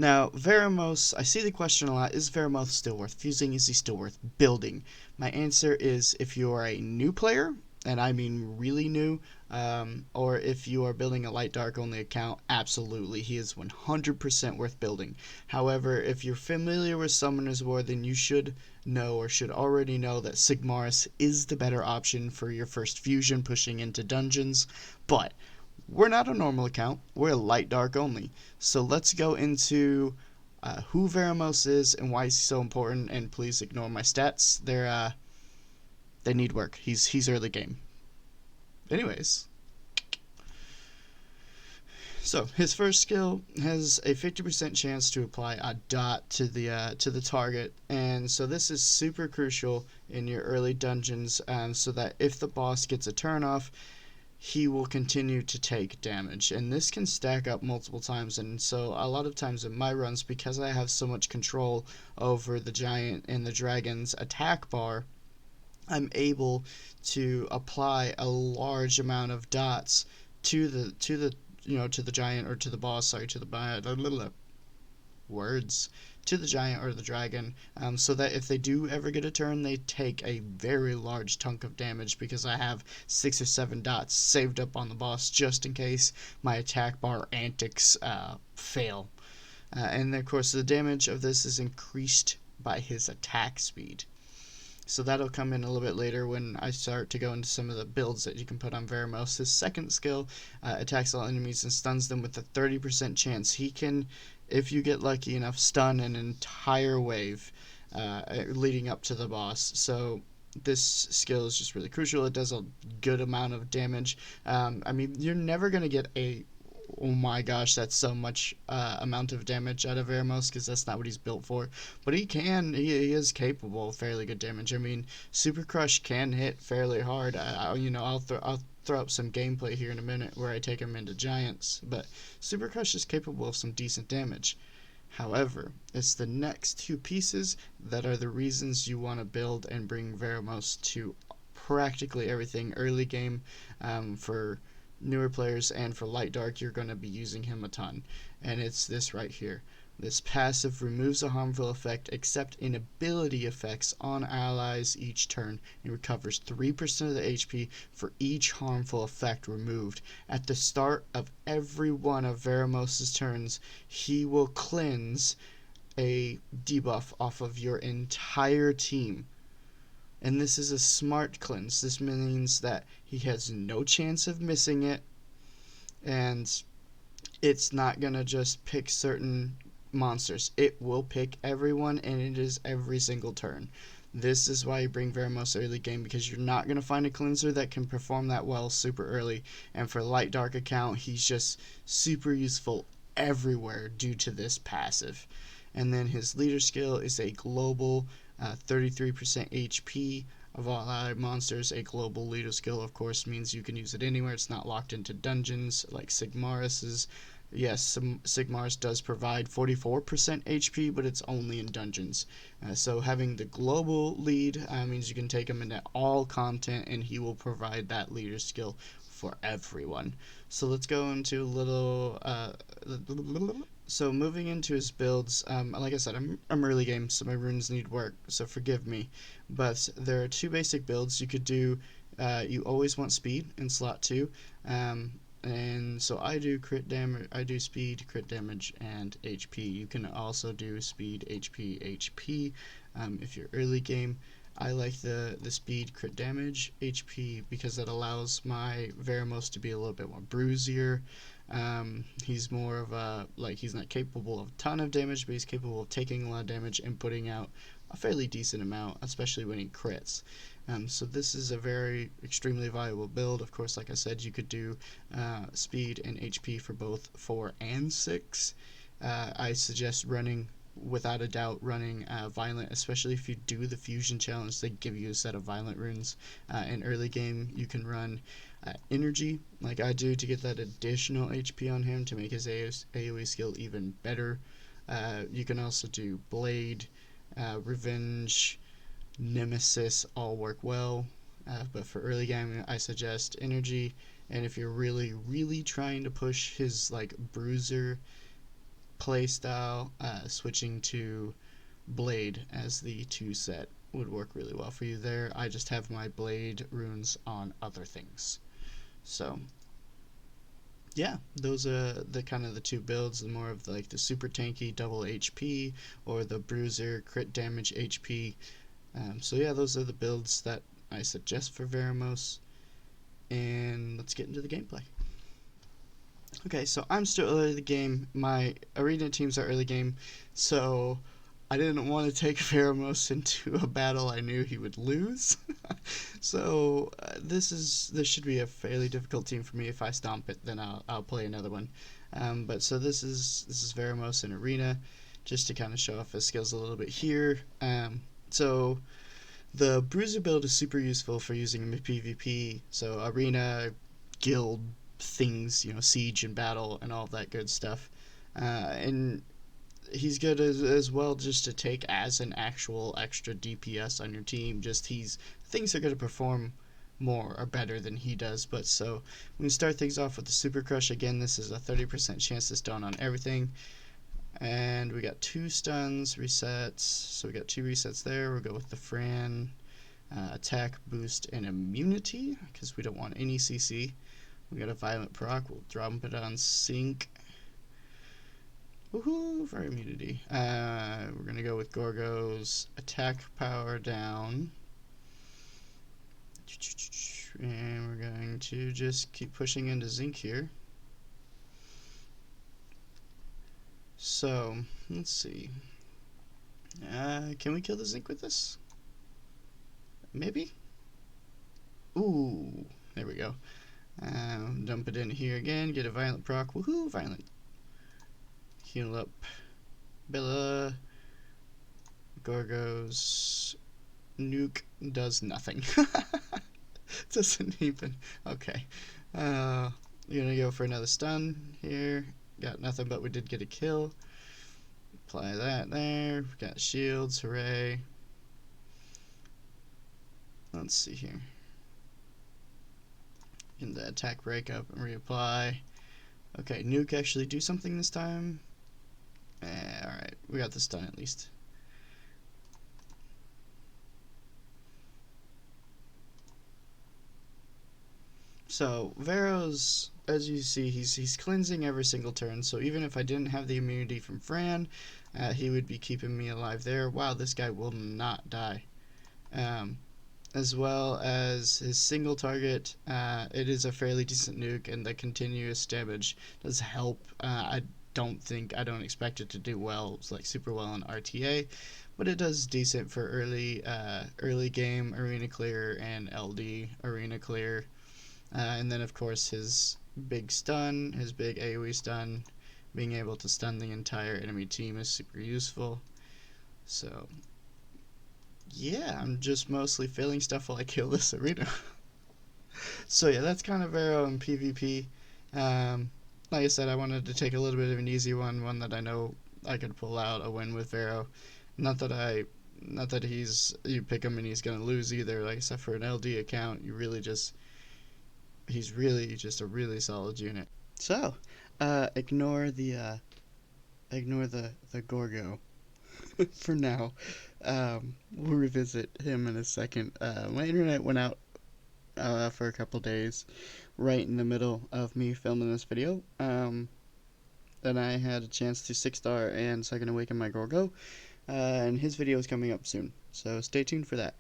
Now, Veromos, I see the question a lot, is Veromos still worth fusing? Is he still worth building? My answer is if you are a new player, and I mean really new, or if you are building a light dark only account, absolutely, he is 100% worth building. However, if you're familiar with Summoner's War, then you should know or should already know that Sigmaris is the better option for your first fusion pushing into dungeons, but we're not a normal account, we're a light dark only. So let's go into who Veromos is and why he's so important, and please ignore my stats. They need work. He's early game. Anyways, so his first skill has a 50% chance to apply a dot to the target, and so this is super crucial in your early dungeons, so that if the boss gets a turn off, he will continue to take damage, and this can stack up multiple times. And so a lot of times in my runs, because I have so much control over the giant and the dragon's attack bar, I'm able to apply a large amount of dots to the to the giant, or to the boss, sorry, to the words to the giant or the dragon, so that if they do ever get a turn, they take a very large chunk of damage, because I have 6 or 7 dots saved up on the boss just in case my attack bar antics fail. And of course, the damage of this is increased by his attack speed. So that'll come in a little bit later when I start to go into some of the builds that you can put on Veromos. His second skill attacks all enemies and stuns them with a 30% chance. He can, if you get lucky enough, stun an entire wave leading up to the boss. So this skill is just really crucial. It does a good amount of damage. I mean, you're never going to get a oh my gosh, that's so much amount of damage out of Veromos, because that's not what he's built for. But he is capable of fairly good damage. I mean, Super Crush can hit fairly hard. I'll throw up some gameplay here in a minute where I take him into giants, but Super Crush is capable of some decent damage. However, it's the next two pieces that are the reasons you want to build and bring Veromos to practically everything early game. For newer players and for light dark, you're going to be using him a ton, and it's this right here. This passive removes a harmful effect except in ability effects on allies each turn, and recovers 3% of the HP for each harmful effect removed. At the start of every one of Veromos' turns, he will cleanse a debuff off of your entire team. And this is a smart cleanse. This means that he has no chance of missing it, and it's not gonna just pick certain monsters. It will pick everyone, and it is every single turn. This is why you bring Veromos early game, because you're not gonna find a cleanser that can perform that well super early. And for light dark account, he's just super useful everywhere due to this passive. And then his leader skill is a global 33% HP of all allied monsters. A global leader skill, of course, means you can use it anywhere. It's not locked into dungeons like Sigmaris's. Yes, Sigmaris does provide 44% HP, but it's only in dungeons. So having the global lead means you can take him into all content, and he will provide that leader skill for everyone. So let's go into a little so moving into his builds, like I said, I'm early game, so my runes need work, so forgive me. But there are two basic builds you could do. You always want speed in slot 2, and so I do crit damage. I do speed, crit damage, and HP. You can also do speed, HP. If you're early game, I like the speed, crit damage, HP, because that allows my Veromos to be a little bit more bruisier. He's more of a, he's not capable of a ton of damage, but he's capable of taking a lot of damage and putting out a fairly decent amount, especially when he crits. So this is a very extremely valuable build. Of course, like I said, you could do speed and HP for both 4 and 6. I suggest without a doubt running violent, especially if you do the fusion challenge. They give you a set of violent runes. In early game, you can run energy like I do to get that additional HP on him to make his AoE skill even better. You can also do blade, revenge, nemesis, all work well, but for early game I suggest energy. And if you're really trying to push his bruiser playstyle, switching to Blade as the 2 set would work really well for you there. I just have my Blade runes on other things. So yeah, those are the kind of the 2 builds, the more of like the super tanky double HP or the bruiser crit damage HP. So yeah, those are the builds that I suggest for Veromos, and let's get into the gameplay. Okay, so I'm still early in the game. My arena teams are early game, so I didn't want to take Veromos into a battle I knew he would lose. So this should be a fairly difficult team for me. If I stomp it, then I'll play another one. But so this is Veromos in arena, just to kind of show off his skills a little bit here. So the Bruiser build is super useful for using PvP. So arena, guild things, you know, siege and battle and all that good stuff. And he's good as well just to take as an actual extra DPS on your team. Just things are going to perform more or better than he does. But so we can start things off with the Super Crush. Again, this is a 30% chance to stun on everything. And we got 2 stuns, resets. So we got 2 resets there. We'll go with the Fran, attack, boost, and immunity, because we don't want any CC. We got a violent proc. We'll drop it on sync. Woohoo for immunity. We're gonna go with Gorgo's attack power down. And we're going to just keep pushing into Zinc here. So, let's see. Can we kill the Zinc with this? Maybe? Ooh, there we go. Dump it in here again, get a violent proc. Woohoo, violent. Heal up Bella. Gorgo's nuke does nothing. Doesn't even. Okay. You're gonna go for another stun here. Got nothing, but we did get a kill. Apply that there. Got shields, hooray. Let's see here. In the attack breakup and reapply. Okay, nuke actually do something this time. Alright, we got the stun at least. So, Vero's, as you see, he's cleansing every single turn, so even if I didn't have the immunity from Fran, he would be keeping me alive there. Wow, this guy will not die. As well as his single target, it is a fairly decent nuke, and the continuous damage does help. I don't expect it to do well, like super well on RTA, but it does decent for early game arena clear and LD arena clear. And then of course his big stun, his big AoE stun, being able to stun the entire enemy team is super useful. So yeah, I'm just mostly filling stuff while I kill this arena. So yeah, that's kind of Vero and PvP. Like I said, I wanted to take a little bit of an easy one that I know I could pull out a win with Vero. Not that you pick him and he's gonna lose either. Like I said, for an LD account, he's really just a really solid unit. So, ignore the Gorgo for now. We'll revisit him in a second. My internet went out for a couple days, right in the middle of me filming this video. Then I had a chance to 6-star and Second Awaken my Gorgo, and his video is coming up soon, so stay tuned for that.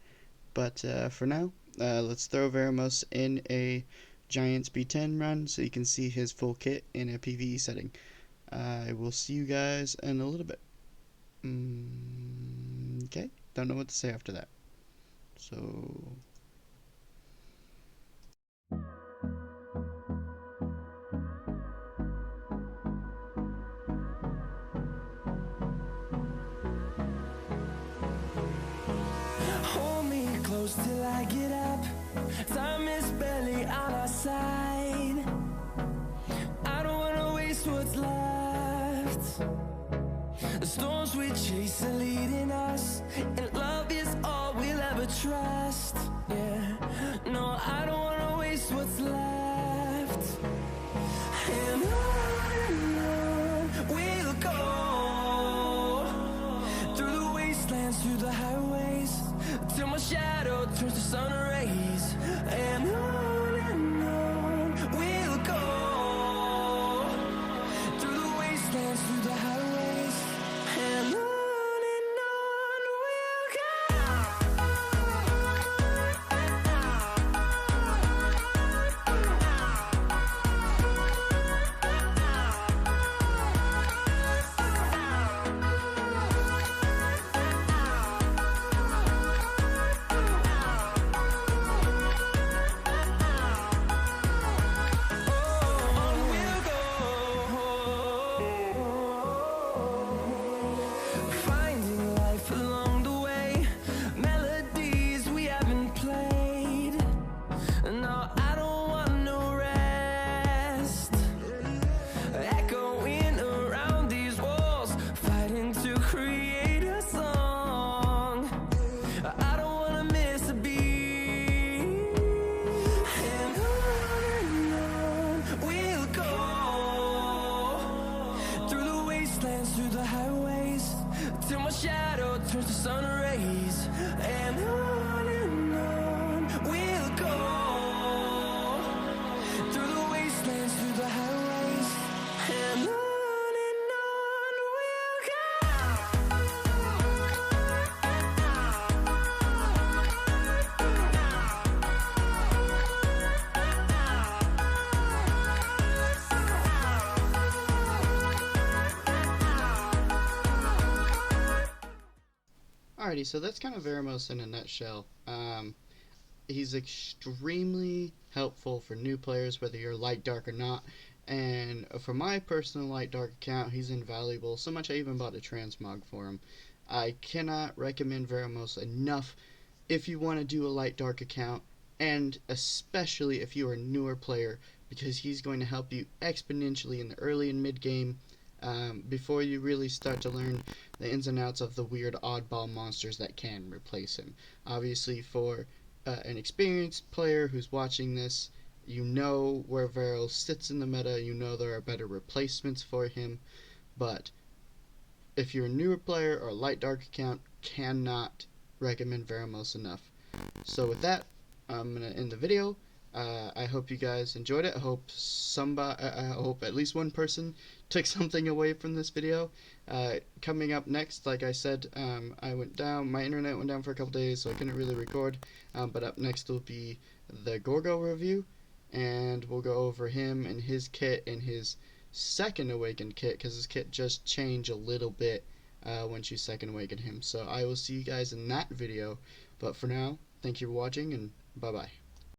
But for now, let's throw Veromos in a Giants B10 run so you can see his full kit in a PvE setting. I will see you guys in a little bit. Okay, don't know what to say after that. So... hold me close till I get up. Time is barely on our side. I don't wanna waste what's left. The storms we chase are leading us, and love is all we'll ever trust. Yeah, no, I don't wanna waste what's left. And on we'll go. through the highways, till my shadow turns to sun rays. And on we'll go, through the wastelands, through the highways. And on we'll go. Finding life along the way, melodies we haven't played. No, I don't want no rest. Echoing around these walls, fighting to create a song. I don't wanna miss a beat. And on we'll go, through the wastelands, through the highways, till my shadow turns to sun rays. And on we'll go, through the wastelands, through the highways. And on we'll go. Alrighty, so that's kind of Veromos in a nutshell. He's extremely helpful for new players, whether you're light, dark, or not. And for my personal light, dark account, he's invaluable. So much I even bought a transmog for him. I cannot recommend Veromos enough if you want to do a light, dark account, and especially if you're a newer player, because he's going to help you exponentially in the early and mid game. Before you really start to learn the ins and outs of the weird oddball monsters that can replace him. Obviously, for an experienced player who's watching this, you know where Vero sits in the meta, you know there are better replacements for him, but if you're a newer player or a light dark account, cannot recommend Veromos enough. So with that, I'm going to end the video. I hope you guys enjoyed it. I hope at least one person took something away from this video. Coming up next, like I said, my internet went down for a couple days, so I couldn't really record. But up next will be the Gorgo review, and we'll go over him and his kit and his second awakened kit, because his kit just changed a little bit once you second awaken him. So I will see you guys in that video. But for now, thank you for watching, and bye bye.